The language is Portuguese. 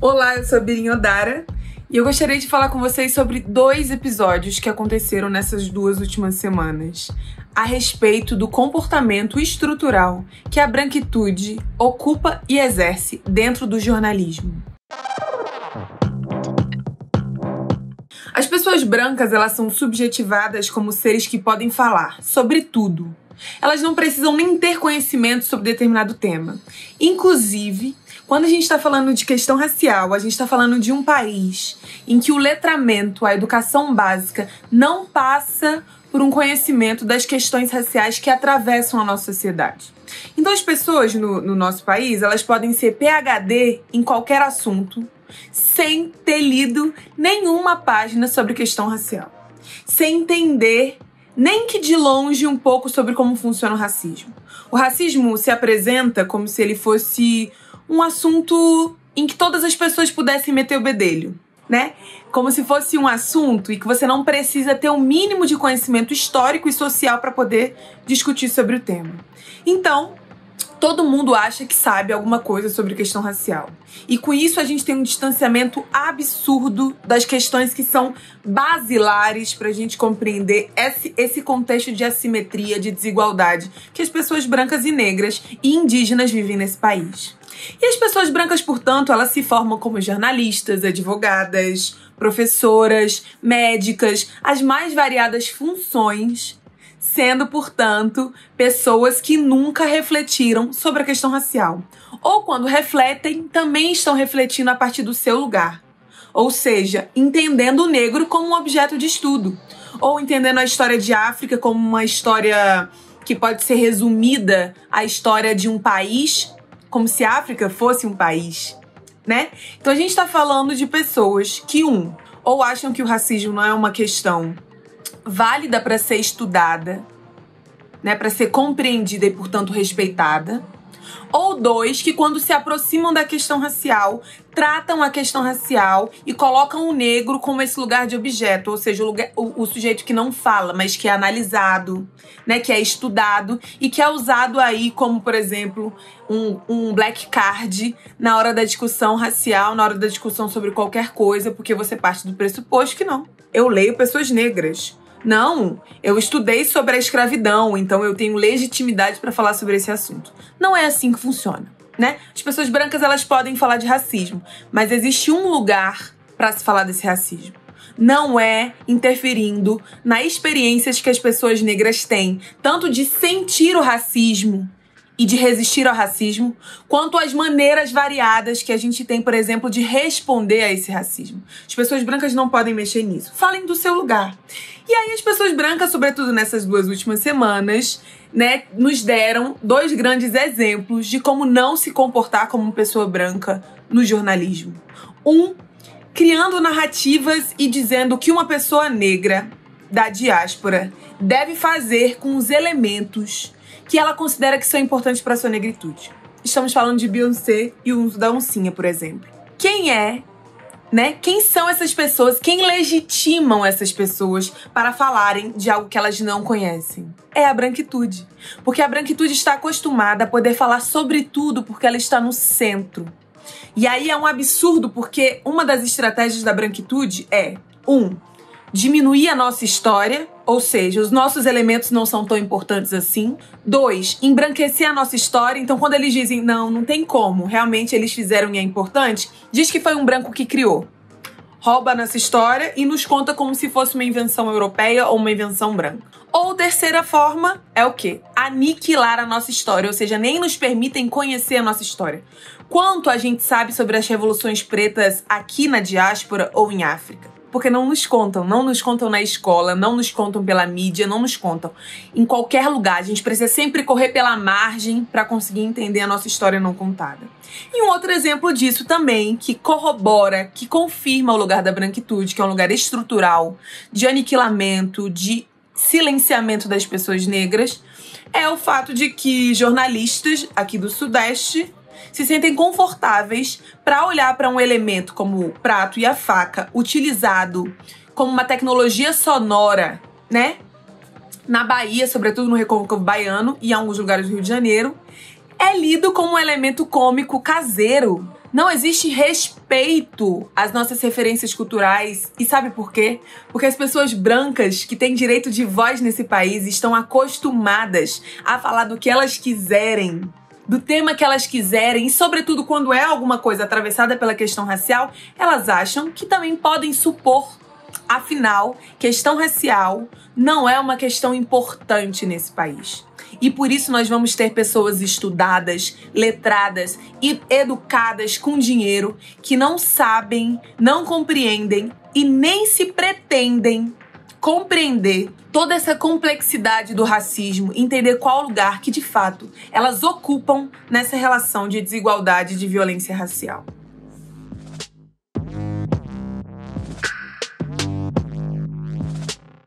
Olá, eu sou a Birinha Odara e eu gostaria de falar com vocês sobre 2 episódios que aconteceram nessas 2 últimas semanas a respeito do comportamento estrutural que a branquitude ocupa e exerce dentro do jornalismo. As pessoas brancas, elas são subjetivadas como seres que podem falar sobre tudo. Elas não precisam nem ter conhecimento sobre determinado tema. Inclusive, quando a gente está falando de questão racial, a gente está falando de um país em que o letramento, a educação básica, não passa por um conhecimento das questões raciais que atravessam a nossa sociedade. Então as pessoas no nosso país, elas podem ser PhD em qualquer assunto, sem ter lido nenhuma página sobre questão racial, sem entender nem que de longe um pouco sobre como funciona o racismo. O racismo se apresenta como se ele fosse um assunto em que todas as pessoas pudessem meter o bedelho, né? Como se fosse um assunto e que você não precisa ter o mínimo de conhecimento histórico e social para poder discutir sobre o tema. Então, todo mundo acha que sabe alguma coisa sobre questão racial. E com isso a gente tem um distanciamento absurdo das questões que são basilares para a gente compreender esse contexto de assimetria, de desigualdade que as pessoas brancas e negras e indígenas vivem nesse país. E as pessoas brancas, portanto, elas se formam como jornalistas, advogadas, professoras, médicas, as mais variadas funções, sendo, portanto, pessoas que nunca refletiram sobre a questão racial. Ou quando refletem, também estão refletindo a partir do seu lugar. Ou seja, entendendo o negro como um objeto de estudo. Ou entendendo a história de África como uma história que pode ser resumida à história de um país, como se a África fosse um país, né? Então a gente está falando de pessoas que, ou acham que o racismo não é uma questão válida para ser estudada, né, para ser compreendida e, portanto, respeitada. Ou 2, que quando se aproximam da questão racial, tratam a questão racial e colocam o negro como esse lugar de objeto, ou seja, o sujeito que não fala, mas que é analisado, né, que é estudado e que é usado aí como, por exemplo, um black card na hora da discussão racial, na hora da discussão sobre qualquer coisa, porque você parte do pressuposto que não. Eu leio pessoas negras. Não, eu estudei sobre a escravidão, então eu tenho legitimidade para falar sobre esse assunto. Não é assim que funciona, né? As pessoas brancas, elas podem falar de racismo, mas existe um lugar para se falar desse racismo. Não é interferindo nas experiências que as pessoas negras têm, tanto de sentir o racismo e de resistir ao racismo, quanto as maneiras variadas que a gente tem, por exemplo, de responder a esse racismo. As pessoas brancas não podem mexer nisso. Falem do seu lugar. E aí as pessoas brancas, sobretudo nessas 2 últimas semanas, né, nos deram 2 grandes exemplos de como não se comportar como uma pessoa branca no jornalismo. Criando narrativas e dizendo que uma pessoa negra da diáspora deve fazer com os elementos que ela considera que são importantes para a sua negritude. Estamos falando de Beyoncé e o uso da oncinha, por exemplo. Quem é, né? Quem são essas pessoas? Quem legitimam essas pessoas para falarem de algo que elas não conhecem? É a branquitude. Porque a branquitude está acostumada a poder falar sobre tudo porque ela está no centro. E aí é um absurdo porque uma das estratégias da branquitude é, diminuir a nossa história, ou seja, os nossos elementos não são tão importantes assim. 2, embranquecer a nossa história. Então, quando eles dizem, não tem como, realmente eles fizeram e é importante, diz que foi um branco que criou. Rouba a nossa história e nos conta como se fosse uma invenção europeia ou uma invenção branca. Ou 3ª forma é o quê? Aniquilar a nossa história, ou seja, nem nos permitem conhecer a nossa história. Quanto a gente sabe sobre as revoluções pretas aqui na diáspora ou em África? Porque não nos contam na escola, não nos contam pela mídia, não nos contam em qualquer lugar. A gente precisa sempre correr pela margem para conseguir entender a nossa história não contada. E um outro exemplo disso também, que corrobora, que confirma o lugar da branquitude, que é um lugar estrutural, de aniquilamento, de silenciamento das pessoas negras, é o fato de que jornalistas aqui do Sudeste se sentem confortáveis para olhar para um elemento como o prato e a faca, utilizado como uma tecnologia sonora, né? Na Bahia, sobretudo no Recôncavo Baiano e em alguns lugares do Rio de Janeiro, é lido como um elemento cômico caseiro. Não existe respeito respeito às nossas referências culturais. E sabe por quê? Porque as pessoas brancas que têm direito de voz nesse país estão acostumadas a falar do que elas quiserem, do tema que elas quiserem, e sobretudo quando é alguma coisa atravessada pela questão racial, elas acham que também podem supor. Afinal, questão racial não é uma questão importante nesse país. E por isso nós vamos ter pessoas estudadas, letradas e educadas com dinheiro que não sabem, não compreendem e nem se pretendem compreender toda essa complexidade do racismo, entender qual lugar que, de fato, elas ocupam nessa relação de desigualdade e de violência racial.